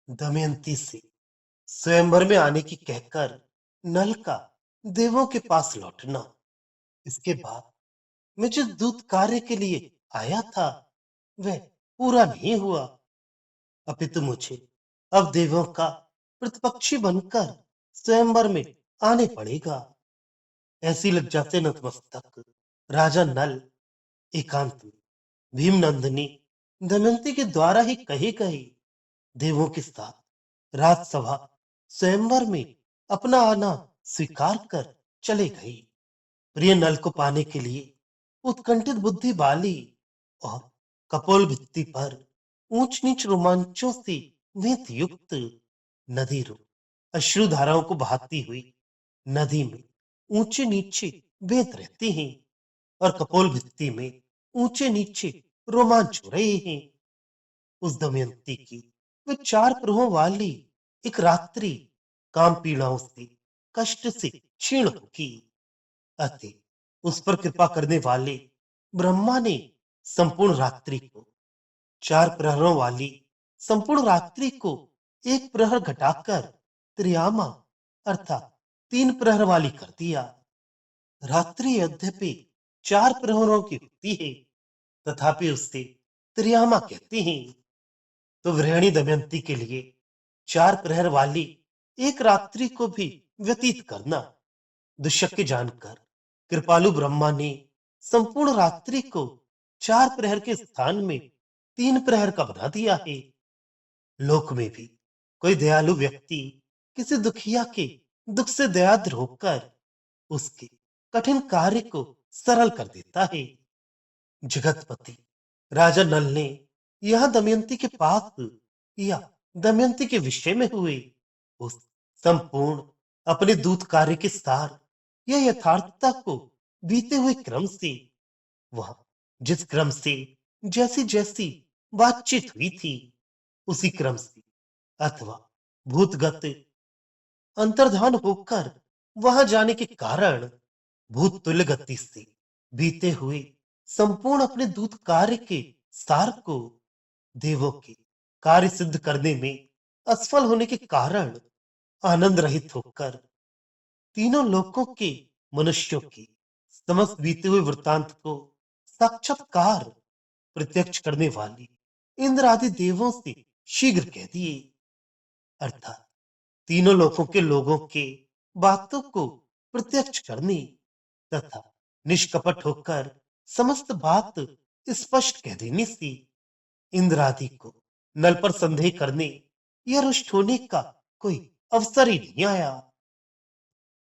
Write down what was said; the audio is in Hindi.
दमयंती से स्वयंवर में आने की कहकर नल का देवों के पास लौटना। इसके बाद मैं जिस दूत कार्य के लिए आया था वह पूरा नहीं हुआ, अपितु मुझे अब देवों का प्रतिपक्षी बनकर स्वयंवर में आने पड़ेगा। ऐसी लज्जा से नतमस्तक राजा नल एकांत में भीमनंदिनी दमयंती के द्वारा ही कही गई देवों के साथ राजसभा स्वयंवर में अपना आना स्वीकार कर चले गई। प्रिय नल को पाने के लिए उत्कंठित बुद्धि वाली और कपोल भित्ति पर ऊंच नीच रोमांचों से वेद युक्त नदी रूप अश्रु धाराओं को बहाती हुई नदी में ऊंचे नीचे वेद रहते हैं और कपोल भित्ति में ऊंचे नीचे रोमांच हो रहे हैं। उस दमयंती की वे चार प्रहों वाली एक रात्रि काम पीड़ाओं से कष्ट से क्षीण होगी। अतः उस पर कृपा करने वाले ब्रह्मा ने संपूर्ण रात्रि को चार प्रहरों वाली संपूर्ण रात्रि को एक प्रहर घटाकर त्रियामा अर्थात तीन प्रहर वाली कर दिया। रात्रि यद्यपि चार प्रहरों की होती है तथापि उससे त्रियामा कहते हैं। तो गृहिणी दमयंती के लिए चार प्रहर वाली एक रात्रि को भी व्यतीत करना दुष्शक्य जानकर कृपालु ब्रह्मा ने संपूर्ण रात्रि को चार प्रहर के स्थान में तीन प्रहर का बना दिया है। लोक में भी कोई दयालु व्यक्ति किसी दुखिया के दुख से दयाद्र होकर उसके कठिन कार्य को सरल कर देता है। जगतपति राजा नल ने यह दमयंती के पास या दमयंती के विषय में हुए उस संपूर्ण अपने दूत कार्य के सार या यथार्थता को बीते हुए क्रम से वह जिस क्रम से जैसी जैसी बातचीत हुई थी उसी क्रम से अथवा भूतगत अंतर्धान होकर वहां जाने के कारण भूत तुल्य गति से बीते हुए संपूर्ण अपने दूत कार्य के सार को देवों के कार्य सिद्ध करने में असफल होने के कारण आनंद रहित होकर तीनों लोकों के मनुष्यों की समस्त बीते हुए वृत्तांत को साक्षात्कार प्रत्यक्ष करने वाली इंद्र आदि देवों से शीघ्र कह दिए। अर्थात तीनों लोकों के लोगों के बातों को प्रत्यक्ष करने तथा निष्कपट होकर समस्त बात स्पष्ट कह देने से इंद्र आदि को नल पर संदेह करने या रुष्ट होने का कोई अवसर ही नहीं आया।